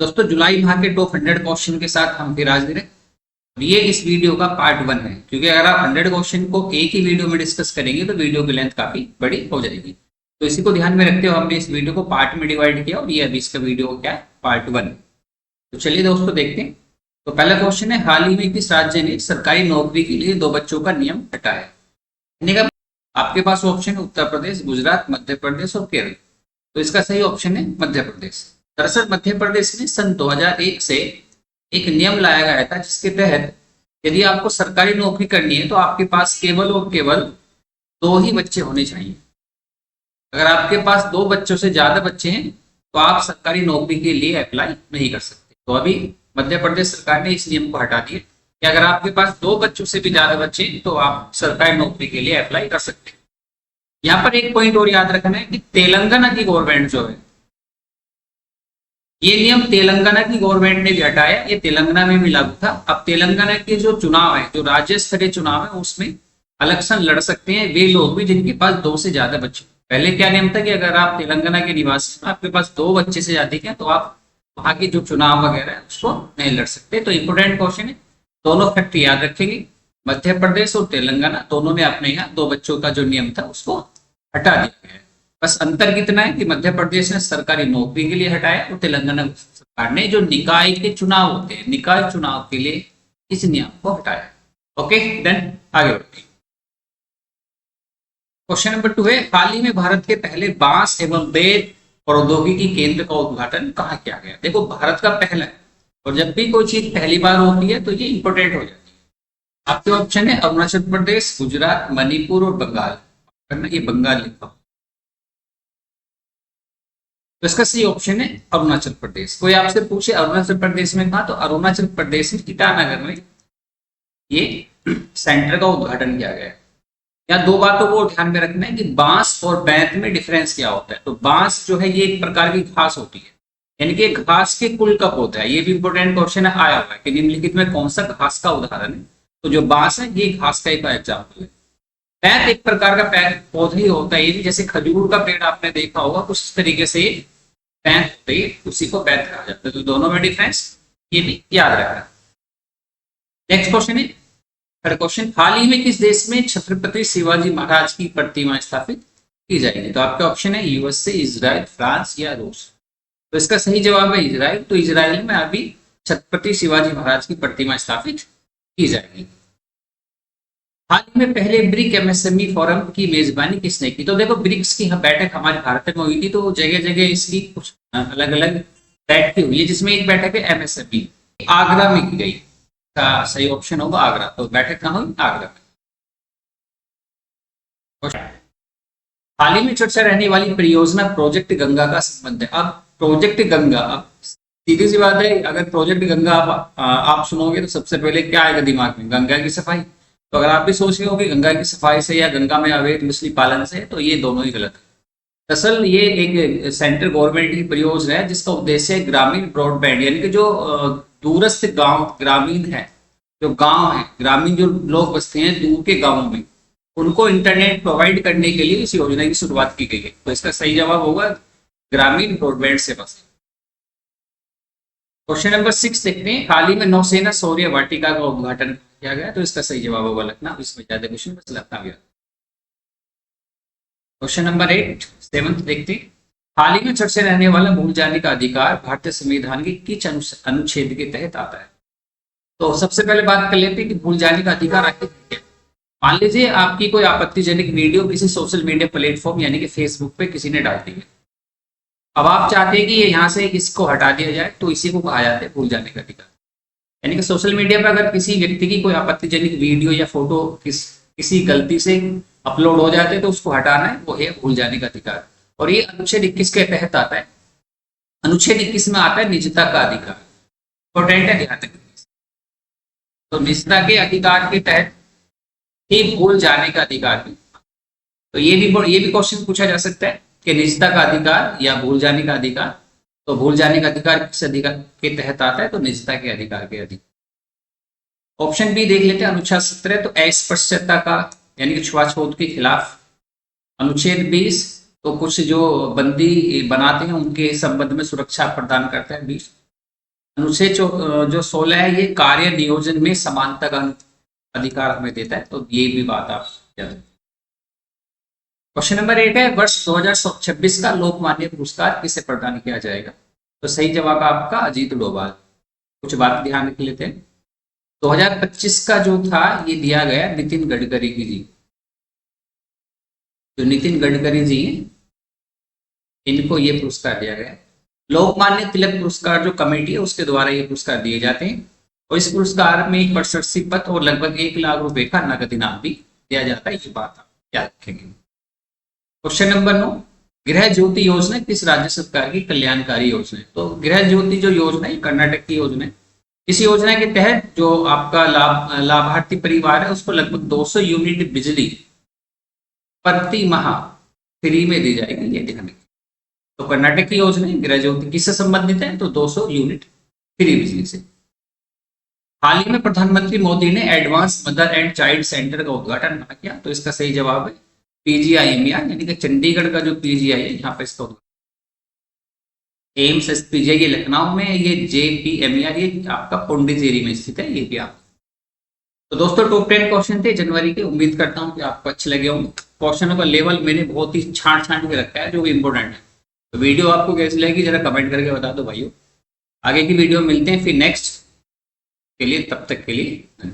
दोस्तों जुलाई माह के टॉप 100 क्वेश्चन के साथ हम फिर हाजिर हैं। ये इस वीडियो का पार्ट 1 है, क्योंकि अगर आप 100 क्वेश्चन को एक ही वीडियो में डिस्कस करेंगे तो वीडियो की लेंथ काफी बड़ी हो जाएगी। तो इसी को ध्यान में रखते हुए हमने इस वीडियो को पार्ट में डिवाइड किया और ये अभी इसका वीडियो क्या है, पार्ट 1। तो चलिए दोस्तों देखते हैं। तो पहला क्वेश्चन है, हाल ही में किस राज्य ने सरकारी नौकरी के लिए 2 बच्चों का नियम हटाया है? आपके पास ऑप्शन है उत्तर प्रदेश, गुजरात, मध्य प्रदेश और केरल। तो इसका सही ऑप्शन है मध्य प्रदेश। दरअसल मध्य प्रदेश में सन 2001 से एक नियम लाया गया था, जिसके तहत यदि आपको सरकारी नौकरी करनी है तो आपके पास केवल और केवल 2 ही बच्चे होने चाहिए। अगर आपके पास 2 बच्चों से ज्यादा बच्चे हैं तो आप सरकारी नौकरी के लिए अप्लाई नहीं कर सकते। तो अभी मध्य प्रदेश सरकार ने इस नियम को हटा दिया कि अगर आपके पास 2 बच्चों से भी ज्यादा बच्चे हैं तो आप सरकारी नौकरी के लिए अप्लाई कर सकते हैं। यहाँ पर एक पॉइंट और याद रखना है कि तेलंगाना की गवर्नमेंट जो है, ये नियम तेलंगाना की गवर्नमेंट ने भी हटाया। ये तेलंगाना में भी लागू था। अब तेलंगाना के जो चुनाव है, जो राज्य स्तरीय चुनाव है, उसमें इलेक्शन लड़ सकते हैं वे लोग भी जिनके पास 2 से ज्यादा बच्चे। पहले क्या नियम था कि अगर आप तेलंगाना के निवासी आपके पास 2 बच्चे से ज्यादा हैं तो आप वहां के जो चुनाव वगैरह है उसको नहीं लड़ सकते। तो इंपोर्टेंट क्वेश्चन है, दोनों फैक्ट याद रखेंगे। मध्य प्रदेश और तेलंगाना दोनों ने अपने यहाँ 2 बच्चों का जो नियम था उसको हटा दिया गया है। बस अंतर कितना है कि मध्य प्रदेश ने सरकारी नौकरी के लिए हटाया और तेलंगाना सरकार ने जो निकाय के चुनाव होते हैं, निकाय चुनाव के लिए इस नियम को हटाया। ओके, देन आगे बढ़ते हैं। क्वेश्चन नंबर 2 है, हाल ही में भारत के पहले बांस एवं बेत प्रौद्योगिकी केंद्र का उद्घाटन कहाँ किया गया? देखो, भारत का पहला है और जब भी कोई चीज पहली बार होती है तो ये इंपोर्टेंट हो जाती है। आपके ऑप्शन है अरुणाचल प्रदेश, गुजरात, मणिपुर और बंगाल। ये बंगाल लिखा, तो इसका सही ऑप्शन है अरुणाचल प्रदेश। कोई आपसे पूछे अरुणाचल प्रदेश में कहा, तो अरुणाचल प्रदेश में ईटानगर में ये सेंटर का उद्घाटन किया गया है। यहाँ 2 बातों को ध्यान में रखना है कि बांस और बैंत में डिफरेंस क्या होता है। तो बांस जो है ये एक प्रकार की घास होती है, यानी कि घास के कुल का पौधा है। ये भी इंपोर्टेंट क्वेश्चन आया हुआ है कि निम्नलिखित में कौन सा घास का उदाहरण है। तो जो बांस है ये घास का एक एग्जाम्पल है। बैंत एक प्रकार का पौधा ही होता है, ये भी जैसे खजूर का पेड़ आपने देखा होगा उस तरीके से बैंत होते ही उसी को बैंत कहा जाता है। तो दोनों में डिफरेंस ये भी याद रखना। नेक्स्ट क्वेश्चन है, थर्ड क्वेश्चन, हाल ही में किस देश में छत्रपति शिवाजी महाराज की प्रतिमा स्थापित की जाएगी? तो आपके ऑप्शन है यूएसए, इजराइल, फ्रांस या रूस। तो इसका सही जवाब है इजराइल। तो इजराइल में अभी छत्रपति शिवाजी महाराज की प्रतिमा स्थापित की जाएगी। हाल ही में पहले ब्रिक एमएसएमई फोरम की मेजबानी किसने की? तो देखो, ब्रिक्स की बैठक हमारे भारत में हुई थी, तो जगह जगह इसकी कुछ अलग अलग बैठकें हुई है, जिसमें एक बैठक है एमएसएमई आगरा में की गई। का सही ऑप्शन होगा आगरा। तो बैठक कहाँ हुई? आगरा में। हाल ही में चर्चा रहने वाली परियोजना प्रोजेक्ट गंगा का संबंध है। अब प्रोजेक्ट गंगा, अब सीधी सी बात है, अगर प्रोजेक्ट गंगा आप सुनोगे तो सबसे पहले क्या आएगा दिमाग में? गंगा की सफाई। तो अगर आप भी सोच रहे हो कि गंगा की सफाई से या गंगा में अवैध मछली पालन से, तो ये दोनों ही गलत है। दरअसल ये एक सेंट्रल गवर्नमेंट की परियोजना है जिसका उद्देश्य है ग्रामीण ब्रॉडबैंड, यानी कि जो दूरस्थ गांव, ग्रामीण है, जो गांव है, ग्रामीण जो लोग बसते हैं दूर के गांवों में, उनको इंटरनेट प्रोवाइड करने के लिए इस योजना की शुरुआत की गई है। तो इसका सही जवाब होगा ग्रामीण ब्रॉडबैंड सेवा से। क्वेश्चन नंबर 6 देखते हैं, हाल ही में नौसेना शौर्य वाटिका का उद्घाटन किया गया। तो इसका सही जवाब होगा लखनऊ। इसमें ज्यादा क्वेश्चन बस लखनऊ। क्वेश्चन नंबर 8, 7 देखते हैं, हाल ही में चर्चा रहने वाला भूल जाने का अधिकार भारतीय संविधान के किस अनुच्छेद के तहत आता है? तो सबसे पहले बात कर लेते हैं कि भूल जाने का अधिकार आखिर क्या है। मान लीजिए आपकी कोई आपत्तिजनक वीडियो किसी सोशल मीडिया प्लेटफॉर्म यानी कि फेसबुक पे किसी ने डाल दी है। अब आप चाहते हैं कि ये यहाँ से इसको हटा दिया जाए, तो इसी को कहा जाता है भूल जाने का अधिकार। यानी कि सोशल मीडिया पर अगर किसी व्यक्ति की कोई आपत्तिजनक वीडियो या फोटो किसी गलती से अपलोड हो जाते हैं तो उसको हटाना है, वो है भूल जाने का अधिकार। और ये अनुच्छेद 21 के तहत आता है। अनुच्छेद 21 में आता है निजता का अधिकार। इंपॉर्टेंट है, ध्यान रखिए। तो निजता के अधिकार के तहत ही भूल जाने का अधिकार भी। तो ये भी क्वेश्चन पूछा जा सकता है कि निजता का अधिकार या भूल जाने का अधिकार। तो भूल जाने का अधिकार किस अधिकार के तहत आता है? तो निजता के अधिकार के अधिकार। ऑप्शन बी देख लेते हैं, अनुच्छेद 17 तो अस्पृश्यता का यानी कि छुआछूत के खिलाफ। अनुच्छेद 20 तो कुछ जो बंदी बनाते हैं उनके संबंध में सुरक्षा प्रदान करता है 20। अनुच्छेद जो 16 है ये कार्य नियोजन में समानता का अधिकार हमें देता है, तो ये भी बात आप याद रखें। क्वेश्चन नंबर 8 है वर्ष 2026 का लोकमान्य पुरस्कार किसे प्रदान किया जाएगा? तो सही जवाब आपका अजीत डोभाल। कुछ बात ध्यान रख लेते हैं। 2025 का जो था ये दिया गया नितिन गडकरी की जी। जो नितिन गडकरी जी हैं इनको ये पुरस्कार दिया गया। लोकमान्य तिलक पुरस्कार जो कमेटी है उसके द्वारा ये पुरस्कार दिए जाते हैं और इस पुरस्कार में एक प्रशस्ति पत्र और लगभग 1 लाख रुपए का नगद इनाम भी दिया जाता है, ये बात आप याद रखेंगे। क्वेश्चन नंबर 9, गृह ज्योति योजना किस राज्य सरकार की कल्याणकारी योजना है? तो गृह ज्योति जो योजना है कर्नाटक की योजना है। इस योजना के तहत जो आपका लाभार्थी परिवार है उसको लगभग 200 यूनिट बिजली प्रति माह फ्री में दी जाएगी, ये ध्यान रखें। तो कर्नाटक की योजना है गृह ज्योति किससे संबंधित है? तो 200 यूनिट फ्री बिजली से। हाल ही में प्रधानमंत्री मोदी ने advance mother and child centre का उद्घाटन कहाँ किया? तो इसका सही जवाब है पीजीआईएमईआर, यानी कि चंडीगढ़ का जो पीजीआई है यहाँ पे इसका उद्घाटन। एम्स एसपीजीआई ये लखनऊ में, ये जेपीएमईआर ये आपका पुडुचेरी में स्थित है, ये भी आप। तो दोस्तों टॉप 10 क्वेश्चन थे जनवरी के, उम्मीद करता हूँ कि आपको अच्छे लगे होंगे। क्वेश्चनों का लेवल मैंने बहुत ही छांट के रखा है जो भी इंपॉर्टेंट है। तो वीडियो आपको कैसी लगी जरा कमेंट करके बता दो भाइयों। आगे की वीडियो मिलते हैं फिर नेक्स्ट के लिए, तब तक के लिए